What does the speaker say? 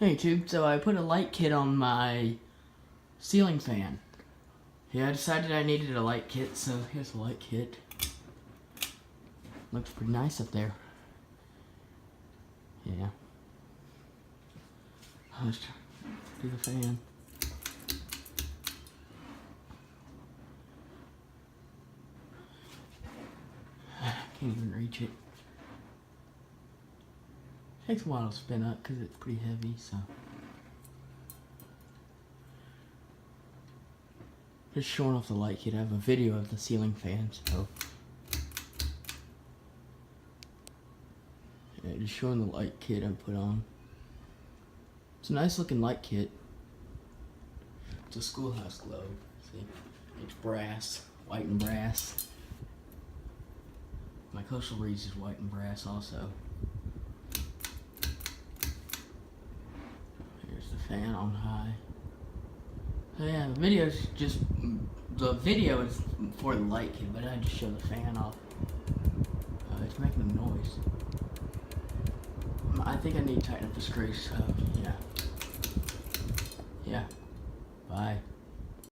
Hey YouTube, so I put a light kit on my ceiling fan. Yeah, I decided I needed a light kit, so here's a light kit. Looks pretty nice up there. Yeah. Let's do the fan. Can't even reach it. Takes a while to spin up because it's pretty heavy, so. Just showing off the light kit. I have a video of the ceiling fan, so. Yeah, just showing the light kit I put on. It's a nice looking light kit. It's a schoolhouse globe. See? It's brass, white and brass. My coastal breeze is white and brass also. Here's the fan on high. So yeah, the video is for the light kit, but I just show the fan off. It's making a noise. I think I need to tighten up the screws, so yeah. Yeah. Bye.